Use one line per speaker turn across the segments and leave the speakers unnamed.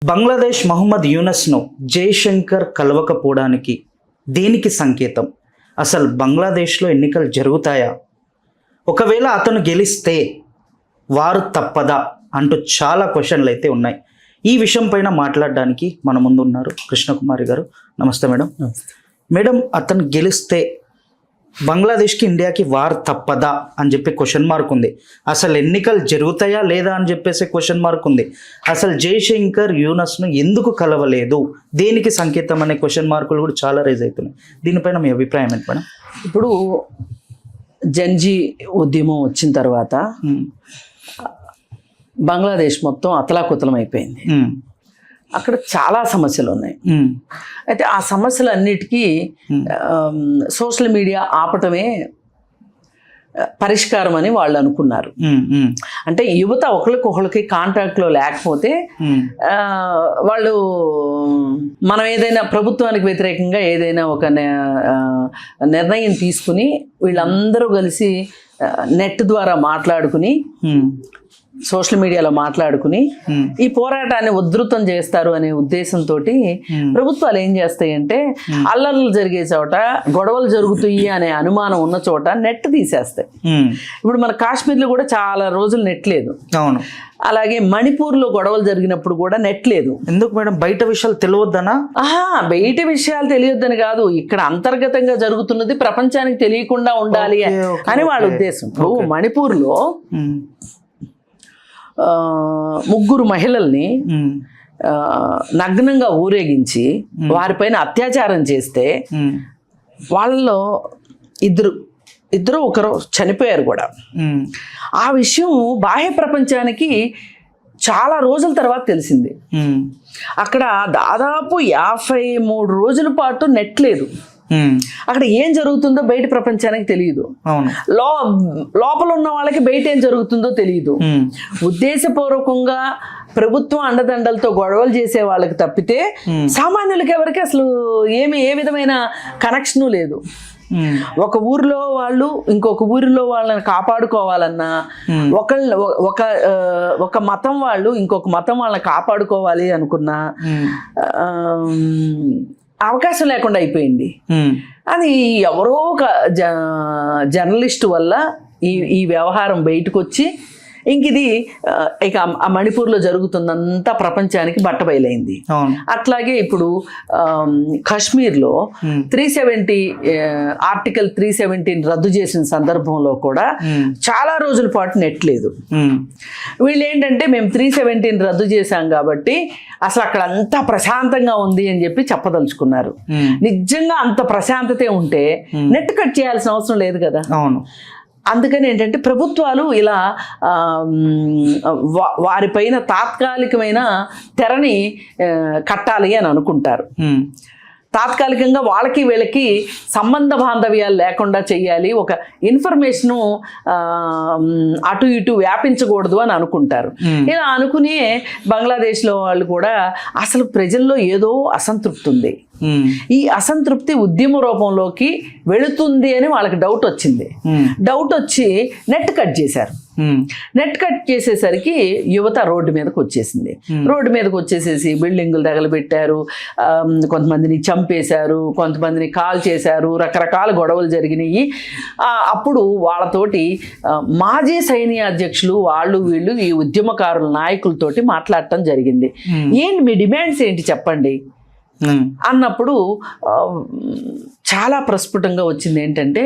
బంగ్లాదేశ్ మహమ్మద్ యూనస్ను జయశంకర్ కలవకపోవడానికి దేనికి సంకేతం? అసలు బంగ్లాదేశ్లో ఎన్నికలు జరుగుతాయా? ఒకవేళ అతను గెలిస్తే వారు తప్పదా అంటూ చాలా క్వశ్చన్లు అయితే ఉన్నాయి. ఈ విషయం పైన మాట్లాడడానికి మన ముందు ఉన్నారు కృష్ణకుమారి గారు. నమస్తే మేడం. మేడం, అతను గెలిస్తే బంగ్లాదేశ్కి ఇండియాకి వార్ తప్పదా అని చెప్పి క్వశ్చన్ మార్క్ ఉంది. అసలు ఎన్నికలు జరుగుతాయా లేదా అని చెప్పేసి క్వశ్చన్ మార్క్ ఉంది. అసలు జయశంకర్ యూనస్ను ఎందుకు కలవలేదు, దేనికి సంకేతం అనే క్వశ్చన్ మార్కులు కూడా చాలా రైజ్ అవుతున్నాయి. దీనిపైన మీ అభిప్రాయం ఏంటి మేడం?
ఇప్పుడు జన్జీ ఉద్యమం వచ్చిన తర్వాత బంగ్లాదేశ్ మొత్తం అతలాకుతలం అయిపోయింది. అక్కడ చాలా సమస్యలు ఉన్నాయి. అయితే ఆ సమస్యలన్నిటికీ సోషల్ మీడియా ఆపటమే పరిష్కారం అని వాళ్ళు అనుకున్నారు. అంటే యువత ఒకరికి కాంటాక్ట్లో లేకపోతే వాళ్ళు మనం ఏదైనా ప్రభుత్వానికి వ్యతిరేకంగా ఏదైనా ఒక నిర్ణయం తీసుకుని వీళ్ళందరూ కలిసి నెట్ ద్వారా మాట్లాడుకుని సోషల్ మీడియాలో మాట్లాడుకుని ఈ పోరాటాన్ని ఉధృతం చేస్తారు అనే ఉద్దేశంతో ప్రభుత్వాలు ఏం చేస్తాయంటే అల్లర్లు జరిగే చోట, గొడవలు జరుగుతాయి అనే అనుమానం ఉన్న చోట నెట్ తీసేస్తాయి. ఇప్పుడు మన కాశ్మీర్లో కూడా చాలా రోజులు నెట్ లేదు.
అవును.
అలాగే మణిపూర్లో గొడవలు జరిగినప్పుడు కూడా నెట్ లేదు.
ఎందుకు మేడం? బయట విషయాలు తెలియొద్దనా?
బయట విషయాలు తెలియొద్దని కాదు, ఇక్కడ అంతర్గతంగా జరుగుతున్నది ప్రపంచానికి తెలియకుండా ఉండాలి అని వాళ్ళ ఉద్దేశం. ఇప్పుడు మణిపూర్లో 3 మహిళల్ని నగ్నంగా ఊరేగించి వారిపైన అత్యాచారం చేస్తే వాళ్ళలో ఇద్దరు ఒకరు చనిపోయారు కూడా. ఆ విషయం బాహ్య ప్రపంచానికి చాలా రోజుల తర్వాత తెలిసింది. అక్కడ దాదాపు 53 రోజుల పాటు నెట్ లేదు. అక్కడ ఏం జరుగుతుందో బయట ప్రపంచానికి తెలియదు. లోపల ఉన్న వాళ్ళకి బయట ఏం జరుగుతుందో తెలియదు. ఉద్దేశపూర్వకంగా ప్రభుత్వం అండదండలతో గొడవలు చేసే వాళ్ళకి తప్పితే సామాన్యులకి ఎవరికి అసలు ఏ విధమైన కనెక్షను లేదు. ఒక ఊరిలో వాళ్ళు ఇంకొక ఊరిలో వాళ్ళని కాపాడుకోవాలన్నా, ఒక మతం వాళ్ళు ఇంకొక మతం వాళ్ళని కాపాడుకోవాలి అనుకున్నా అవకాశం లేకుండా అయిపోయింది. అది ఎవరో ఒక జర్నలిస్ట్ వల్ల ఈ వ్యవహారం బయటకు వచ్చి ఇది ఇక ఆ మణిపూర్లో జరుగుతుందంతా ప్రపంచానికి బట్టబయలైంది. అట్లాగే ఇప్పుడు కాశ్మీర్లో 370 ఆర్టికల్ 317 రద్దు చేసిన సందర్భంలో కూడా చాలా రోజుల పాటు నెట్ లేదు. వీళ్ళు ఏంటంటే మేము 317 రద్దు చేశాం కాబట్టి అసలు అక్కడ అంతా ప్రశాంతంగా ఉంది అని చెప్పి చెప్పదలుచుకున్నారు. నిజంగా అంత ప్రశాంతతే ఉంటే నెట్ కట్ చేయాల్సిన అవసరం లేదు కదా.
అవును.
అందుకని ఏంటంటే ప్రభుత్వాలు ఇలా వారిపైన తాత్కాలికమైన తెరని కట్టాలి అని అనుకుంటారు. తాత్కాలికంగా వాళ్ళకి వీళ్ళకి సంబంధ బాంధవ్యాలు లేకుండా చెయ్యాలి, ఒక ఇన్ఫర్మేషను అటు ఇటు వ్యాపించకూడదు అని అనుకుంటారు. ఇలా అనుకునే బంగ్లాదేశ్లో వాళ్ళు కూడా అసలు ప్రజల్లో ఏదో అసంతృప్తి ఉంది, ఈ అసంతృప్తి ఉద్యమ రూపంలోకి వెళుతుంది అని వాళ్ళకి డౌట్ వచ్చింది. డౌట్ వచ్చి నెట్ కట్ చేశారు. నెట్ కట్ చేసేసరికి యువత రోడ్డు మీదకి వచ్చేసింది. రోడ్డు మీదకి వచ్చేసేసి బిల్డింగులు తగలబెట్టారు, కొంతమందిని చంపేశారు, కొంతమందిని కాల్ చేశారు, రకరకాల గొడవలు జరిగినాయి. అప్పుడు వాళ్ళతోటి మాజీ సైన్యాధ్యక్షులు వాళ్ళు వీళ్ళు ఈ ఉద్యమకారుల నాయకులతోటి మాట్లాడటం జరిగింది. ఏంటి మీ డిమాండ్స్ ఏంటి చెప్పండి అన్నప్పుడు చాలా ప్రస్ఫుటంగా వచ్చింది ఏంటంటే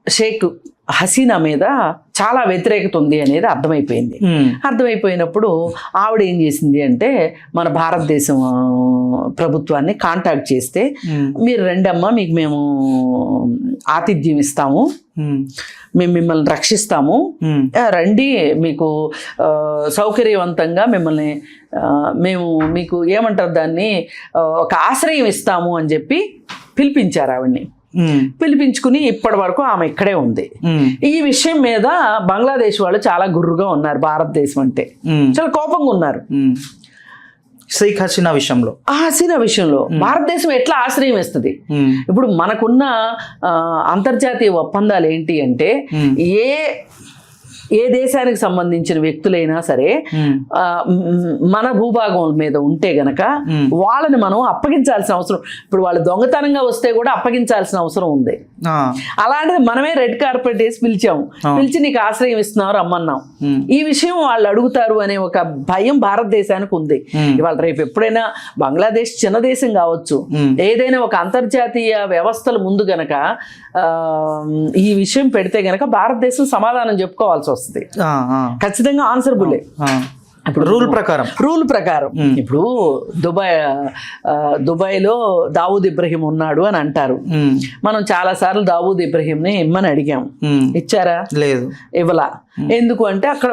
షేక్ హసీనా మీద చాలా వ్యతిరేకత ఉంది అనేది అర్థమైపోయింది. అర్థమైపోయినప్పుడు ఆవిడ ఏం చేసింది అంటే మన భారతదేశం ప్రభుత్వాన్ని కాంటాక్ట్ చేస్తే మీరు రండమ్మా, మీకు మేము ఆతిథ్యం ఇస్తాము, మేము మిమ్మల్ని రక్షిస్తాము, రండి, మీకు సౌకర్యవంతంగా మిమ్మల్ని మేము మీకు ఏమంటారు దాన్ని ఒక ఆశ్రయం ఇస్తాము అని చెప్పి పిలిపించారు ఆవిడ్ని. పిలిపించుకుని ఇప్పటి వరకు ఆమె ఇక్కడే ఉంది. ఈ విషయం మీద బంగ్లాదేశ్ వాళ్ళు చాలా గుర్రుగా ఉన్నారు. భారతదేశం అంటే చాలా కోపంగా ఉన్నారు.
షేక్ హసీనా విషయంలో
భారతదేశం ఎట్లా ఆశ్రయం ఇస్తుంది? ఇప్పుడు మనకున్న అంతర్జాతీయ ఒప్పందాలు ఏంటి అంటే ఏ దేశానికి సంబంధించిన వ్యక్తులైనా సరే మన భూభాగం మీద ఉంటే గనక వాళ్ళని మనం అప్పగించాల్సిన అవసరం, ఇప్పుడు వాళ్ళు దొంగతనంగా వస్తే కూడా అప్పగించాల్సిన అవసరం ఉంది. అలాంటిది మనమే రెడ్ కార్పెట్ వేసి పిలిచాము, పిలిచి నీకు ఆశ్రయం ఇస్తున్నావు రమ్మన్నాం. ఈ విషయం వాళ్ళు అడుగుతారు అనే ఒక భయం భారతదేశానికి ఉంది. ఇవాళ రేపు ఎప్పుడైనా బంగ్లాదేశ్ చిన్న దేశం కావచ్చు, ఏదైనా ఒక అంతర్జాతీయ వ్యవస్థల ముందు గనక ఈ విషయం పెడితే గనక భారతదేశం సమాధానం చెప్పుకోవాల్సి వస్తుంది. ఖచ్చితంగా ఆన్సరబుల్లే.
ఇప్పుడు రూల్ ప్రకారం
ఇప్పుడు దుబాయ్లో దావూద్ ఇబ్రహీం ఉన్నాడు అని అంటారు. మనం చాలా సార్లు దావూద్ ఇబ్రహీంని ఇమ్మని అడిగాం, ఇచ్చారా?
లేదు,
ఇవ్వలా. ఎందుకు అంటే అక్కడ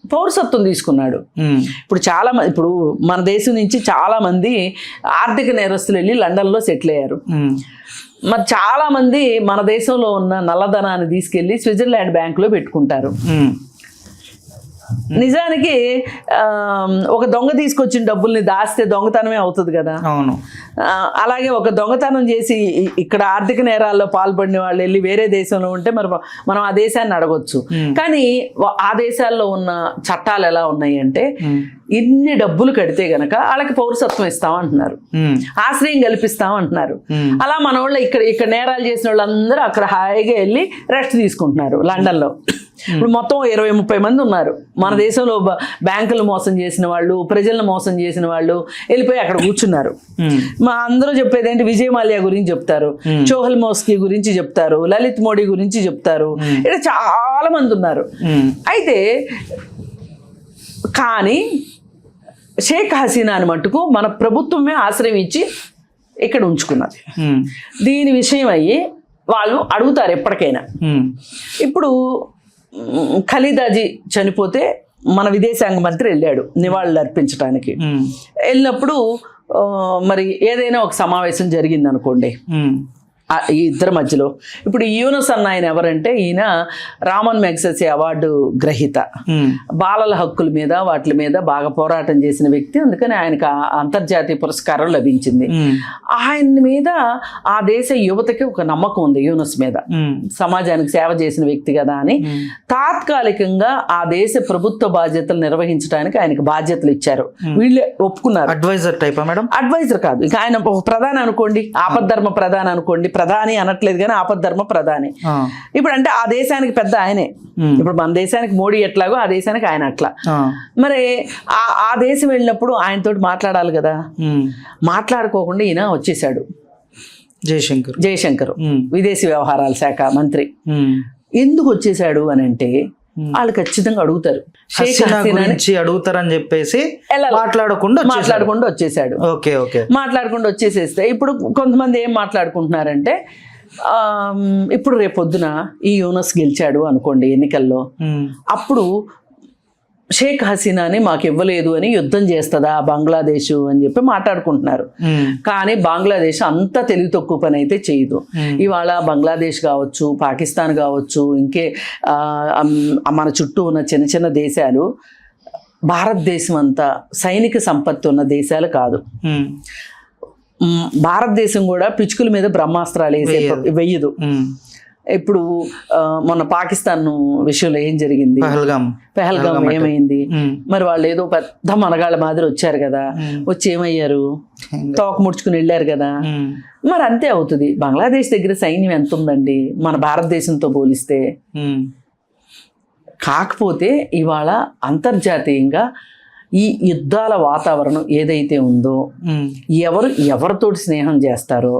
పౌరసత్వం తీసుకున్నాడు. ఇప్పుడు మన దేశం నుంచి చాలా మంది ఆర్థిక నేరస్తులు వెళ్ళి లండన్లో సెటిల్ అయ్యారు. మరి చాలా మంది మన దేశంలో ఉన్న నల్లధనాన్ని తీసుకెళ్లి స్విట్జర్లాండ్ బ్యాంకులో పెట్టుకుంటారు. నిజానికి ఒక దొంగ తీసుకొచ్చిన డబ్బుల్ని దాస్తే దొంగతనమే అవుతుంది కదా.
అవును.
అలాగే ఒక దొంగతనం చేసి ఇక్కడ ఆర్థిక నేరాల్లో పాల్పడిన వాళ్ళు వెళ్ళి వేరే దేశంలో ఉంటే మరి మనం ఆ దేశాన్ని అడగొచ్చు. కానీ ఆ దేశాల్లో ఉన్న చట్టాలు ఎలా ఉన్నాయి అంటే ఇన్ని డబ్బులు కడితే గనక వాళ్ళకి పౌరసత్వం ఇస్తామంటున్నారు, ఆశ్రయం కల్పిస్తామంటున్నారు. అలా మన వాళ్ళు ఇక్కడ నేరాలు చేసిన వాళ్ళందరూ అక్కడ హాయిగా వెళ్ళి రెస్ట్ తీసుకుంటున్నారు లండన్లో. ఇప్పుడు మొత్తం 20-30 మంది ఉన్నారు మన దేశంలో. బ్యాంకులు మోసం చేసిన వాళ్ళు, ప్రజలను మోసం చేసిన వాళ్ళు వెళ్ళిపోయి అక్కడ కూర్చున్నారు. మా అందరూ చెప్పేది ఏంటి, విజయ్ మాల్యా గురించి చెప్తారు, చోహల్ మోస్కీ గురించి చెప్తారు, లలిత్ మోడీ గురించి చెప్తారు, ఇక్కడ చాలా మంది ఉన్నారు. అయితే కానీ షేక్ హసీనాని మట్టుకు మన ప్రభుత్వమే ఆశ్రయం ఇచ్చి ఇక్కడ ఉంచుకున్నది. దీని విషయం అయ్యి వాళ్ళు అడుగుతారు ఎప్పటికైనా. ఇప్పుడు ఖలీదాజీ చనిపోతే మన విదేశాంగ మంత్రి వెళ్ళాడు నివాళులు అర్పించడానికి. వెళ్ళినప్పుడు మరి ఏదైనా ఒక సమావేశం జరిగింది అనుకోండి ఈ ఇద్దరి మధ్యలో. ఇప్పుడు యూనస్ అన్న ఆయన ఎవరంటే ఈయన రామన్ మెగ్సెసే అవార్డు గ్రహీత, బాలల హక్కుల మీద వాటి మీద బాగా పోరాటం చేసిన వ్యక్తి. అందుకని ఆయనకు అంతర్జాతీయ పురస్కారం లభించింది. ఆయన మీద ఆ దేశ యువతకి ఒక నమ్మకం ఉంది, యూనస్ మీద, సమాజానికి సేవ చేసిన వ్యక్తి కదా అని. తాత్కాలికంగా ఆ దేశ ప్రభుత్వ బాధ్యతలు నిర్వహించడానికి ఆయనకు బాధ్యతలు ఇచ్చారు. వీళ్ళే ఒప్పుకున్నారు.
Advisor టైపా madam? అడ్వైజర్
కాదు, ఇక ఆయన ఒక ప్రధాని అనుకోండి, ఆపద్ధర్మ ప్రధాని అనుకోండి, ప్రధాని అనట్లేదు కానీ ఆపద్ధర్మ ప్రధాని. ఇప్పుడు అంటే ఆ దేశానికి పెద్ద ఆయనే. ఇప్పుడు మన దేశానికి మోడీ ఎట్లాగో ఆ దేశానికి ఆయన అట్లా. మరి ఆ దేశం వెళ్ళినప్పుడు ఆయనతోటి మాట్లాడాలి కదా. మాట్లాడుకోకుండా ఈయన వచ్చేసాడు జయశంకర్, విదేశీ వ్యవహారాల శాఖ మంత్రి. ఎందుకు వచ్చేసాడు అని అంటే వాళ్ళు ఖచ్చితంగా అడుగుతారు,
అడుగుతారని చెప్పేసి
మాట్లాడకుండా వచ్చేసాడు. మాట్లాడకుండా వచ్చేసేస్తే ఇప్పుడు కొంతమంది ఏం మాట్లాడుకుంటున్నారంటే, ఇప్పుడు రేపొద్దున ఈ యూనస్ గెలిచాడు అనుకోండి ఎన్నికల్లో, అప్పుడు షేక్ హసీనాని మాకు ఇవ్వలేదు అని యుద్ధం చేస్తుందా బంగ్లాదేశ్ అని చెప్పి మాట్లాడుకుంటున్నారు. కానీ బంగ్లాదేశ్ అంత తెలివి తక్కువ పని అయితే చేయదు. ఇవాళ బంగ్లాదేశ్ కావచ్చు, పాకిస్తాన్ కావచ్చు, ఇంకే మన చుట్టూ ఉన్న చిన్న చిన్న దేశాలు భారతదేశం అంతా సైనిక సంపత్తి ఉన్న దేశాలు కాదు. భారతదేశం కూడా పిచ్చుకల మీద బ్రహ్మాస్త్రాలు వెయ్యదు. ఇప్పుడు మొన్న పాకిస్తాన్ విషయంలో ఏం జరిగింది, పెహల్గాం ఏమైంది, మరి వాళ్ళు ఏదో పెద్ద మనగాళ్ళ మాదిరి వచ్చారు కదా, వచ్చి ఏమయ్యారు, తోక ముడుచుకుని వెళ్ళారు కదా. మరి అంతే అవుతుంది. బంగ్లాదేశ్ దగ్గర సైన్యం ఎంత ఉందండి మన భారతదేశంతో పోలిస్తే. కాకపోతే ఇవాళ అంతర్జాతీయంగా ఈ యుద్ధాల వాతావరణం ఏదైతే ఉందో, ఎవరితోటి స్నేహం చేస్తారో,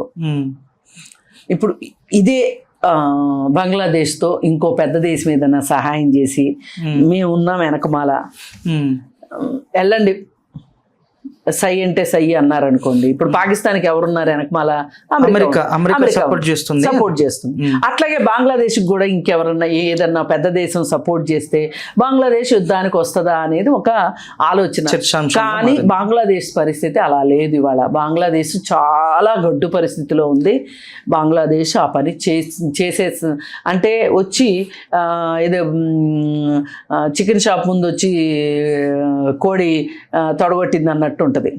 ఇప్పుడు ఇదే బంగ్లాదేశ్తో ఇంకో పెద్ద దేశం ఏదైనా సహాయం చేసి మేము ఉన్నాం వెనకమాల వెళ్ళండి సై అంటే సై అన్నారు అనుకోండి. ఇప్పుడు పాకిస్తాన్కి ఎవరున్నారు వెనకమాల? అమెరికా సపోర్ట్ చేస్తుంది. అట్లాగే బంగ్లాదేశ్ కూడా ఇంకెవరన్నా ఏదన్నా పెద్ద దేశం సపోర్ట్ చేస్తే బంగ్లాదేశ్ యుద్ధానికి వస్తుందా అనేది ఒక ఆలోచన. కానీ బంగ్లాదేశ్ పరిస్థితి అలా లేదు. ఇవాళ బంగ్లాదేశ్ చాలా గడ్డు పరిస్థితిలో ఉంది. బంగ్లాదేశ్ ఆ పని చేసే అంటే వచ్చి ఏదో చికెన్ షాప్ ముందు వచ్చి కోడి తొడగొట్టింది అన్నట్టు ఉంటుంది.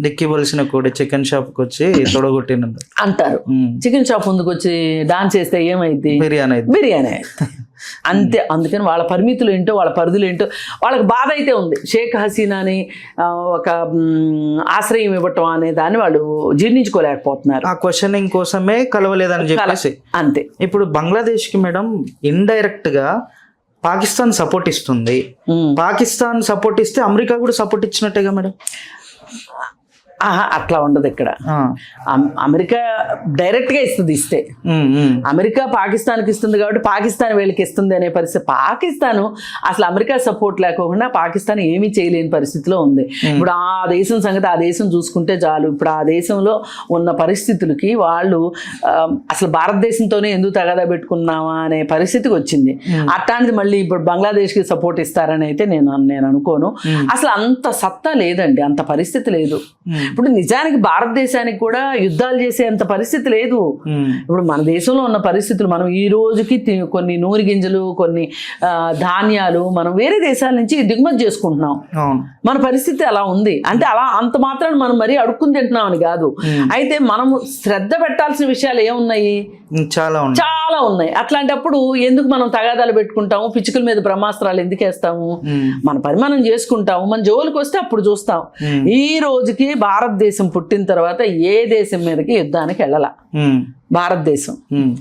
దిక్కివలసిన కోడి చికెన్ షాప్కి వచ్చి తొడగొట్టినందు
అంటారు. చికెన్ షాప్ ముందుకు వచ్చి డాన్స్ చేస్తే ఏమైంది?
బిర్యానీ అయితే
బిర్యానీ అంతే. అందుకని వాళ్ళ పరిమితులు ఏంటో వాళ్ళ పరిధులు ఏంటో వాళ్ళకి బాధ అయితే ఉంది. షేక్ హసీనాని ఒక ఆశ్రయం ఇవ్వటం అనే దాన్ని వాళ్ళు జీర్ణించుకోలేకపోతున్నారు.
ఆ క్వశ్చనింగ్ కోసమే కలవలేదని చెప్పేసి
అంతే.
ఇప్పుడు బంగ్లాదేశ్కి మేడం ఇండైరెక్ట్ గా పాకిస్తాన్ సపోర్ట్ ఇస్తుంది. పాకిస్తాన్ సపోర్ట్ ఇస్తే అమెరికా కూడా సపోర్ట్ ఇచ్చినట్టేగా మేడం?
అట్లా ఉండదు ఇక్కడ. అమెరికా డైరెక్ట్ గా ఇస్తే అమెరికా పాకిస్తాన్కి ఇస్తుంది కాబట్టి పాకిస్తాన్ వీళ్ళకి ఇస్తుంది అనే పరిస్థితి. పాకిస్తాన్ అసలు అమెరికా సపోర్ట్ లేకుండా పాకిస్తాన్ ఏమీ చేయలేని పరిస్థితిలో ఉంది. ఇప్పుడు ఆ దేశం సంగతి ఆ దేశం చూసుకుంటే చాలు. ఇప్పుడు ఆ దేశంలో ఉన్న పరిస్థితులకి వాళ్ళు అసలు భారతదేశంతోనే ఎందుకు తగాదా పెట్టుకున్నామా అనే పరిస్థితికి వచ్చింది. అట్లాంటిది మళ్ళీ ఇప్పుడు బంగ్లాదేశ్కి సపోర్ట్ ఇస్తారని అయితే నేను అనుకోను. అసలు అంత సత్తా లేదండి, అంత పరిస్థితి లేదు. ఇప్పుడు నిజానికి భారతదేశానికి కూడా యుద్ధాలు చేసే అంత పరిస్థితి లేదు. ఇప్పుడు మన దేశంలో ఉన్న పరిస్థితులు, మనం ఈ రోజుకి కొన్ని నూనె గింజలు, కొన్ని ధాన్యాలు మనం వేరే దేశాల నుంచి దిగుమతి చేసుకుంటున్నాం. మన పరిస్థితి అలా ఉంది. అంటే అలా అంత మాత్రాన్ని మనం మరీ అడుక్కుని తింటున్నాం అని కాదు. అయితే మనము శ్రద్ధ పెట్టాల్సిన విషయాలు ఏమున్నాయి? చాలా ఉన్నాయి. అట్లాంటప్పుడు ఎందుకు మనం తగాదాలు పెట్టుకుంటాము? పిచ్చుకల మీద బ్రహ్మాస్త్రాలు ఎందుకు వేస్తాము? మన పని మనం చేసుకుంటాము. మన జోలికి వస్తే అప్పుడు చూస్తాం. ఈ రోజుకి భారతదేశం పుట్టిన తర్వాత ఏ దేశం మీదకి యుద్ధానికి వెళ్ళాల భారతదేశం.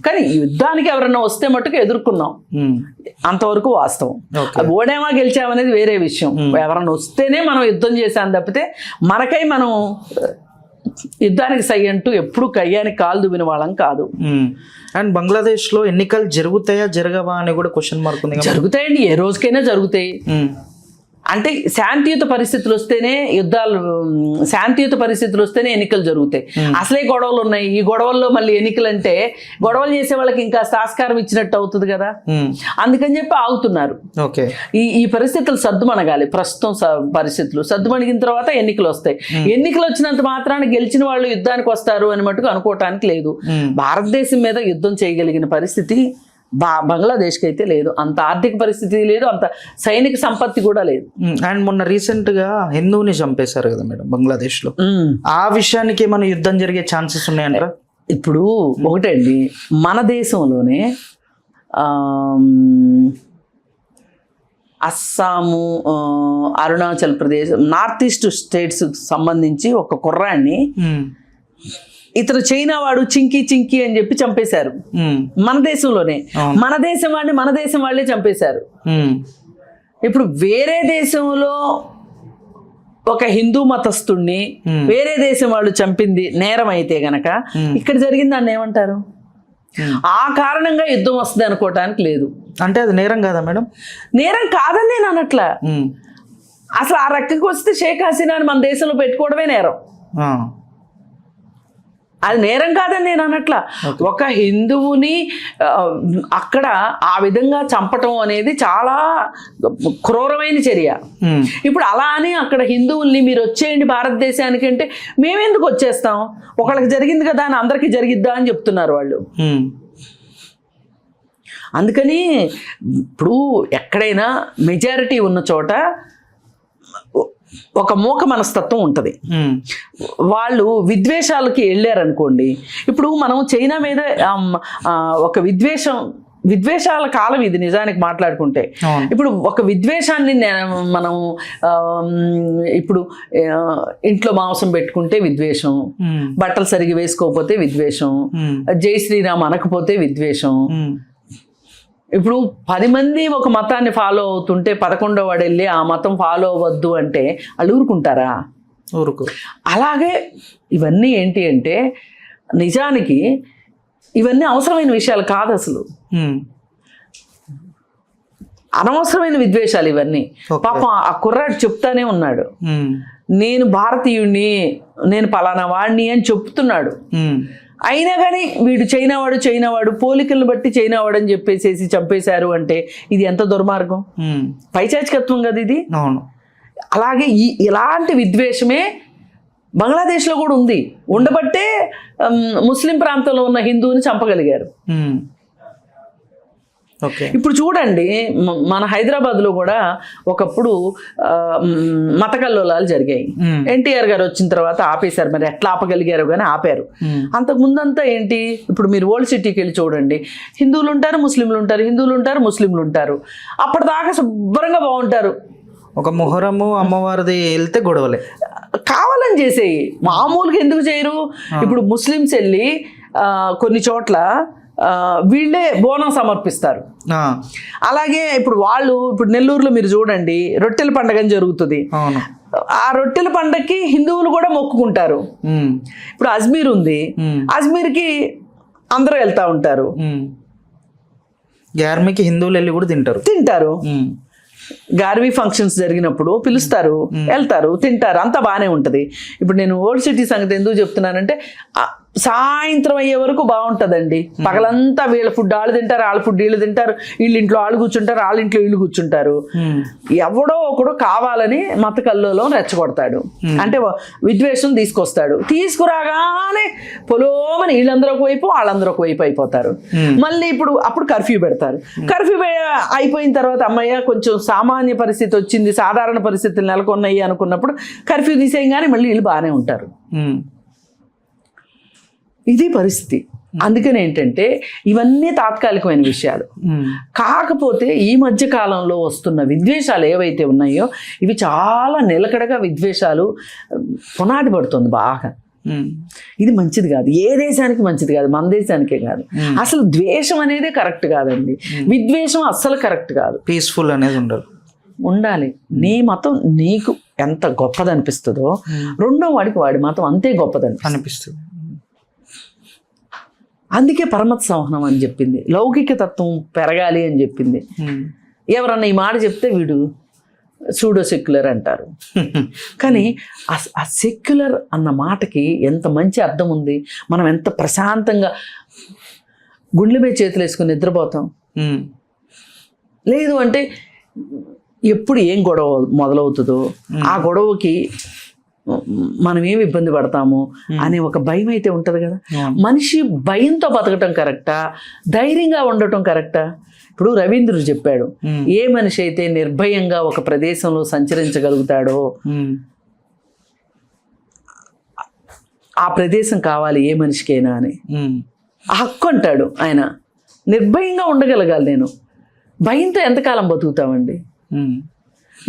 కానీ యుద్ధానికి ఎవరన్నా వస్తే మట్టుకు ఎదుర్కొన్నాం, అంతవరకు వాస్తవం. ఓడేమా గెలిచామనేది వేరే విషయం. ఎవరన్నా వస్తేనే మనం యుద్ధం చేశాం తప్పితే మనకై మనం యుద్ధానికి సై అంటూ ఎప్పుడు కయ్యానికి కాలు దువ్విన వాళ్ళం కాదు.
అండ్ బంగ్లాదేశ్ లో ఎన్నికలు జరుగుతాయా జరగవా అని కూడా క్వశ్చన్ మార్క్ ఉంది.
జరుగుతాయండి, ఏ రోజుకైనా జరుగుతాయి. అంటే శాంతియుత పరిస్థితులు వస్తేనే శాంతియుత పరిస్థితులు వస్తేనే ఎన్నికలు జరుగుతాయి. అసలే గొడవలు ఉన్నాయి. ఈ గొడవల్లో మళ్ళీ ఎన్నికలు అంటే గొడవలు చేసే వాళ్ళకి ఇంకా ఆస్కారం ఇచ్చినట్టు అవుతుంది కదా. అందుకని చెప్పి ఆగుతున్నారు. ఈ పరిస్థితులు సద్దుమణగాలి. ప్రస్తుతం పరిస్థితులు సద్దుమణిగిన తర్వాత ఎన్నికలు వస్తాయి. ఎన్నికలు వచ్చినంత మాత్రాన గెలిచిన వాళ్ళు యుద్ధానికి వస్తారు అని మటుకు అనుకోవటానికి లేదు. భారతదేశం మీద యుద్ధం చేయగలిగిన పరిస్థితి బంగ్లాదేశ్కి అయితే లేదు. అంత ఆర్థిక పరిస్థితి లేదు, అంత సైనిక సంపత్తి కూడా లేదు.
అండ్ మొన్న రీసెంట్ గా హిందువుని చంపేశారు కదా మేడం బంగ్లాదేశ్ లో. ఆ విషయానికి ఏమైనా యుద్ధం జరిగే ఛాన్సెస్ ఉన్నాయంటారా?
ఇప్పుడు ఒకటండి, మన దేశంలోనే Assam, Arunachal Pradesh, north east states సంబంధించి ఒక కుర్రాన్ని ఇతను చైనా వాడు చింకి చింకి అని చెప్పి చంపేశారు. మన దేశంలోనే మన దేశం వాడిని మన దేశం వాళ్ళే చంపేశారు. ఇప్పుడు వేరే దేశంలో ఒక హిందూ మతస్థుడిని వేరే దేశం వాళ్ళు చంపింది నేరం అయితే గనక ఇక్కడ జరిగింది దాన్ని ఏమంటారు? ఆ కారణంగా యుద్ధం వస్తుంది అనుకోవటానికి లేదు.
అంటే అది నేరం కాదా మేడం?
నేరం కాదని నేను అనట్లా. అసలు ఆ రక్కకి వస్తే షేక్ హసీనాని మన దేశంలో పెట్టుకోవడమే నేరం. అది నేరం కాదని నేను అనట్లా. ఒక హిందువుని అక్కడ ఆ విధంగా చంపటం అనేది చాలా క్రూరమైన చర్య. ఇప్పుడు అలా అని అక్కడ హిందువుల్ని మీరు వచ్చేయండి భారతదేశానికి అంటే మేమెందుకు వచ్చేస్తాం? ఒకళ్ళకి జరిగింది కదా అని అందరికీ జరిగిద్దా అని చెప్తున్నారు వాళ్ళు. అందుకని ఇప్పుడు ఎక్కడైనా మెజారిటీ ఉన్న చోట ఒక మూక మనస్తత్వం ఉంటుంది. వాళ్ళు విద్వేషాలకి వెళ్ళారనుకోండి. ఇప్పుడు మనం చైనా మీద ఒక విద్వేషాల కాలం ఇది నిజానికి మాట్లాడుకుంటే. ఇప్పుడు ఒక విద్వేషాన్ని మనం ఇప్పుడు ఇంట్లో మాంసం పెట్టుకుంటే విద్వేషం, బట్టలు సరిగి వేసుకోకపోతే విద్వేషం, జై శ్రీరామ్ అనకపోతే విద్వేషం. ఇప్పుడు 10 మంది ఒక మతాన్ని ఫాలో అవుతుంటే 11వ వాడు వెళ్ళి ఆ మతం ఫాలో అవ్వద్దు అంటే వాళ్ళు ఊరుకుంటారా? అలాగే ఇవన్నీ ఏంటి అంటే నిజానికి ఇవన్నీ అవసరమైన విషయాలు కాదు. అసలు అనవసరమైన విద్వేషాలు ఇవన్నీ. పాపం ఆ కుర్రాడు చెప్తానే ఉన్నాడు, నేను భారతీయుడిని, నేను పలానా వాడిని అని చెప్తున్నాడు. అయినా కానీ వీడు చైనావాడు పోలికలను బట్టి చైనావాడు అని చెప్పేసి చంపేశారు అంటే ఇది ఎంత దుర్మార్గం, పైచాచికత్వం కదా ఇది. అలాగే ఇలాంటి విద్వేషమే బంగ్లాదేశ్లో కూడా ఉంది. ఉండబట్టే ముస్లిం ప్రాంతంలో ఉన్న హిందువుని చంపగలిగారు.
ఓకే.
ఇప్పుడు చూడండి మన హైదరాబాద్లో కూడా ఒకప్పుడు మత కల్లోలాలు జరిగాయి. ఎన్టీఆర్ గారు వచ్చిన తర్వాత ఆపేశారు. మరి ఎట్లా ఆపగలిగారు కానీ ఆపారు. అంతకు ముందంతా ఏంటి, ఇప్పుడు మీరు ఓల్డ్ సిటీకి వెళ్ళి చూడండి, హిందువులు ఉంటారు, ముస్లింలు ఉంటారు, హిందువులు ఉంటారు, ముస్లింలు ఉంటారు. అప్పటిదాకా శుభ్రంగా బాగుంటారు.
ఒక మొహరము అమ్మవారిది వెళ్తే గొడవలే
కావాలని చేసేయి, మామూలుగా ఎందుకు చేయరు? ఇప్పుడు ముస్లిమ్స్ వెళ్ళి కొన్ని చోట్ల వీళ్ళే బోనం సమర్పిస్తారు. అలాగే ఇప్పుడు నెల్లూరులో మీరు చూడండి, రొట్టెల పండగ అని జరుగుతుంది. ఆ రొట్టెల పండగకి హిందువులు కూడా మొక్కుకుంటారు. ఇప్పుడు అజ్మీర్ ఉంది, అజ్మీర్కి అందరూ వెళ్తా ఉంటారు.
గార్మికి హిందువులు వెళ్ళి కూడా తింటారు.
గార్వీ ఫంక్షన్స్ జరిగినప్పుడు పిలుస్తారు, వెళ్తారు, తింటారు, అంతా బాగానే ఉంటుంది. ఇప్పుడు నేను ఓల్డ్ సిటీ సంగతి ఎందుకు చెప్తున్నానంటే, సాయంత్రం అయ్యే వరకు బాగుంటుందండి. పగలంతా వీళ్ళ ఫుడ్ వాళ్ళు తింటారు, వాళ్ళ ఫుడ్ వీళ్ళు తింటారు, వీళ్ళ ఇంట్లో వాళ్ళు కూర్చుంటారు, వాళ్ళ ఇంట్లో వీళ్ళు కూర్చుంటారు. ఎవడో ఒకడు కావాలని మత కల్లోలం రెచ్చగొడతాడు, అంటే విద్వేషం తీసుకొస్తాడు. తీసుకురాగానే పొలోమని వీళ్ళందరూ ఒక వైపు వాళ్ళందరూ ఒక వైపు అయిపోతారు. మళ్ళీ అప్పుడు కర్ఫ్యూ పెడతారు. కర్ఫ్యూ అయిపోయిన తర్వాత అమ్మయ్య కొంచెం సామాన్య పరిస్థితి వచ్చింది, సాధారణ పరిస్థితులు నెలకొన్నాయి అనుకున్నప్పుడు కర్ఫ్యూ తీసేయగానే మళ్ళీ వీళ్ళు బాగానే ఉంటారు. ఇది పరిస్థితి. అందుకని ఏంటంటే ఇవన్నీ తాత్కాలికమైన విషయాలు. కాకపోతే ఈ మధ్య కాలంలో వస్తున్న విద్వేషాలు ఏవైతే ఉన్నాయో ఇవి చాలా నిలకడగా విద్వేషాలు పునాది పడుతుంది బాగా. ఇది మంచిది కాదు, ఏ దేశానికి మంచిది కాదు, మన దేశానికే కాదు. అసలు ద్వేషం అనేది కరెక్ట్ కాదండి, విద్వేషం అస్సలు కరెక్ట్ కాదు.
పీస్ఫుల్ అనేది
ఉండాలి. నీ మతం నీకు ఎంత గొప్పది అనిపిస్తుందో రెండో వాడికి వాడి మతం అంతే గొప్పది అనిపిస్తుంది. అందుకే పరమత సంహనం అని చెప్పింది, లౌకిక తత్వం పెరగాలి అని చెప్పింది. ఎవరన్నా ఈ మాట చెప్తే వీడు సూడో సెక్యులర్ అంటారు. కానీ ఆ సెక్యులర్ అన్న మాటకి ఎంత మంచి అర్థం ఉంది. మనం ఎంత ప్రశాంతంగా గుండెల మీద చేతులు వేసుకుని నిద్రపోతాం. లేదు అంటే ఎప్పుడు ఏం గొడవ మొదలవుతుందో ఆ గొడవకి మనం ఏమి ఇబ్బంది పడతాము అనే ఒక భయం అయితే ఉంటుంది కదా. మనిషి భయంతో బతకటం కరెక్టా, ధైర్యంగా ఉండటం కరెక్టా? ఇప్పుడు రవీంద్రుడు చెప్పాడు, ఏ మనిషి అయితే నిర్భయంగా ఒక ప్రదేశంలో సంచరించగలుగుతాడో ఆ ప్రదేశం కావాలి ఏ మనిషికైనా అని. ఆ హక్కు అంటాడు ఆయన. నిర్భయంగా ఉండగలగాలి. నేను భయంతో ఎంతకాలం బతుకుతామండి?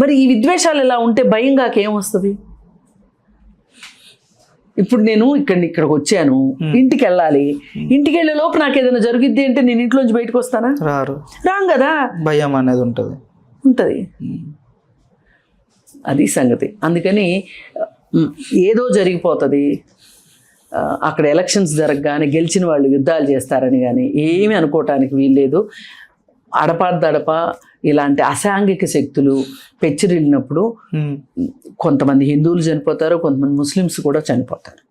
మరి ఈ విద్వేషాలు ఇలా ఉంటే భయంగా ఏమొస్తుంది? ఇప్పుడు నేను ఇక్కడికి వచ్చాను, ఇంటికి వెళ్ళాలి, ఇంటికి వెళ్ళే లోపు నాకు ఏదైనా జరిగిద్ది అంటే నేను ఇంట్లోంచి బయటకు వస్తానా? రాం కదా.
భయం అనేది ఉంటుంది.
అది సంగతి. అందుకని ఏదో జరిగిపోతుంది, అక్కడ ఎలక్షన్స్ జరగగానే గెలిచిన వాళ్ళు యుద్ధాలు చేస్తారని కానీ ఏమీ అనుకోవటానికి వీల్లేదు. అడప ఇలాంటి అసాంఘిక శక్తులు పెచ్చిరిల్లినప్పుడు కొంతమంది హిందువులు చనిపోతారు, కొంతమంది ముస్లిమ్స్ కూడా చనిపోతారు.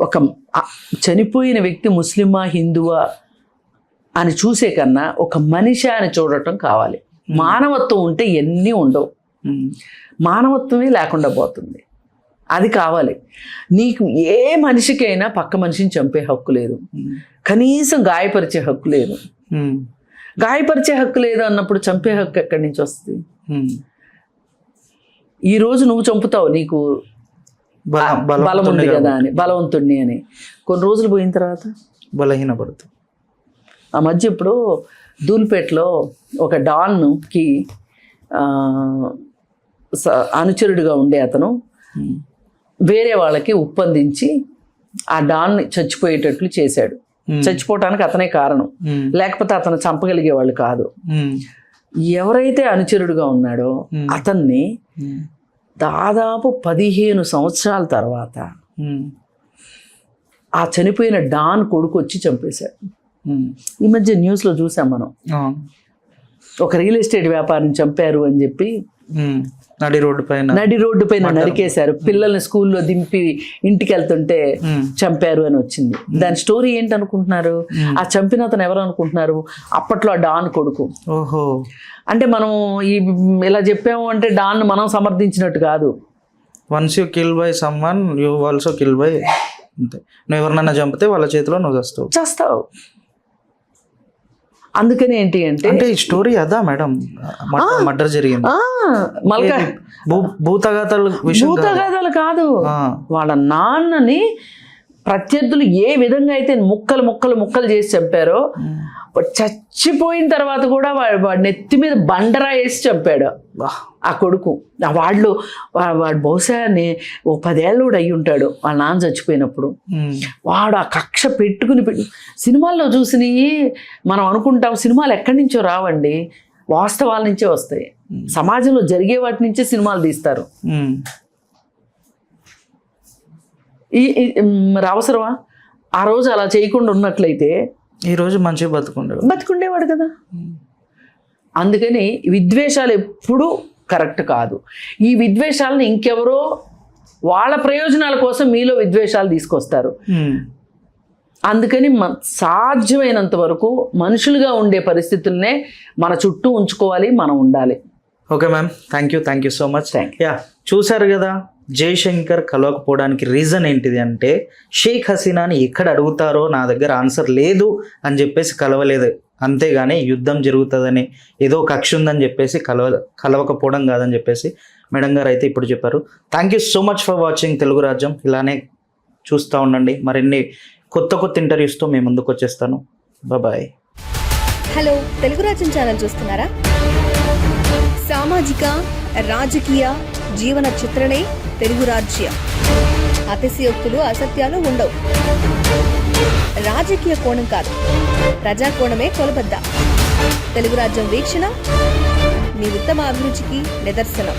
ఒక చనిపోయిన వ్యక్తి ముస్లిమా హిందువా అని చూసే కన్నా ఒక మనిషి అని చూడటం కావాలి. మానవత్వం ఉంటే ఎన్ని ఉండవు, మానవత్వమే లేకుండా పోతుంది. అది కావాలి. నీకు ఏ మనిషికైనా పక్క మనిషిని చంపే హక్కు లేదు, కనీసం గాయపరిచే హక్కు లేదు. గాయపరిచే హక్కు లేదు అన్నప్పుడు చంపే హక్కు ఎక్కడి నుంచి వస్తుంది? ఈరోజు నువ్వు చంపుతావు, నీకు బలం ఉంది కదా అని, బలవంతుడిని అని. కొన్ని రోజులు పోయిన తర్వాత
బలహీనపడుతుంది.
ఆ మధ్య ఇప్పుడు ధూల్పేటలో ఒక డాన్కి అనుచరుడిగా ఉండే అతను వేరే వాళ్ళకి ఉప్పందించి ఆ డాన్ని చచ్చిపోయేటట్లు చేశాడు. చచ్చిపోవటానికి అతనే కారణం, లేకపోతే అతను చంపగలిగే వాళ్ళు కాదు. ఎవరైతే అనుచరుడుగా ఉన్నాడో అతన్ని దాదాపు 15 సంవత్సరాల తర్వాత ఆ చనిపోయిన డాన్ కొడుకు వచ్చి చంపేశాడు. ఈ మధ్య న్యూస్లో చూసాం మనం. ఒక రియల్ ఎస్టేట్ వ్యాపారిని చంపారు అని చెప్పి నడి రోడ్డు పైన నరికేశారు. పిల్లల్ని స్కూల్లో దింపి ఇంటికి వెళ్తుంటే చంపారు అని వచ్చింది. దాని స్టోరీ ఏంటి అనుకుంటున్నారు? ఆ చంపిన అతను ఎవరు అనుకుంటున్నారు? అప్పట్లో ఆ డాన్ కొడుకు.
ఓహో.
అంటే మనం ఇలా చెప్పాము అంటే డాన్ మనం సమర్థించినట్టు కాదు.
Once you kill by someone you also kill by. అంతే. నువ్వు ఎవరినన్నా చంపితే వాళ్ళ చేతిలో నువ్వు చేస్తావు.
అందుకని ఏంటి అంటే
అంటే ఈ స్టోరీ అదా మేడం, మర్డర్ జరిగింది,
మల్కా
భూతగాథల విషయం కాదు.
భూతగాథలు కాదు,
ఆ,
వాళ్ళ నాన్నని ప్రత్యర్థులు ఏ విధంగా అయితే ముక్కలు ముక్కలు ముక్కలు చేసి చంపారో, వాడు చచ్చిపోయిన తర్వాత కూడా వాడి నెత్తి మీద బండరా వేసి చంపాడు ఆ కొడుకు. వాడు బహుశా ఓ 10 ఏళ్ళు కూడా అయ్యి ఉంటాడు వాళ్ళ నాన్న చచ్చిపోయినప్పుడు. వాడు ఆ కక్ష పెట్టుకుని సినిమాల్లో చూసినవి మనం అనుకుంటాం, సినిమాలు ఎక్కడి నుంచో రావండి, వాస్తవాల నుంచే వస్తాయి. సమాజంలో జరిగే వాటి నుంచే సినిమాలు తీస్తారు. మరి అవసరమా? ఆ రోజు అలా చేయకుండా ఉన్నట్లయితే
ఈ రోజు మంచిగా
బతుకుండేవాడు కదా. అందుకని విద్వేషాలు ఎప్పుడూ కరెక్ట్ కాదు. ఈ విద్వేషాలను ఇంకెవరో వాళ్ళ ప్రయోజనాల కోసం మీలో విద్వేషాలు తీసుకొస్తారు. అందుకని సాధ్యమైనంత వరకు మనుషులుగా ఉండే పరిస్థితులనే మన చుట్టూ ఉంచుకోవాలి, మనం ఉండాలి.
Okay ma'am, thank you so much. Yeah, చూశారు కదా జయశంకర్ కలవకపోవడానికి రీజన్ ఏంటిది అంటే, షేక్ హసీనాని ఎక్కడ అడుగుతారో నా దగ్గర ఆన్సర్ లేదు అని చెప్పేసి కలవలేదు, అంతేగాని యుద్ధం జరుగుతుందని ఏదో కక్ష ఉందని చెప్పేసి కలవకపోవడం కాదని చెప్పేసి మేడం గారు అయితే ఇప్పుడు చెప్పారు. Thank you so much for watching Telugu రాజ్యం. ఇలానే చూస్తూ ఉండండి, మరిన్ని కొత్త ఇంటర్వ్యూస్తో మేము ముందుకు వచ్చేస్తాను. బాయ్.
హలో, తెలుగు రాజ్యం ఛానల్ చూస్తున్నారా? సామాజిక రాజకీయ జీవన చిత్రణే తెలుగు రాజ్యం. అతిశయోక్తులు అసత్యాలు ఉండవు. రాజకీయ కోణం కాదు, ప్రజా కోణమే కొలబద్ద. తెలుగు రాజ్యం వీక్షణ మీ ఉత్తమ అభిరుచికి నిదర్శనం.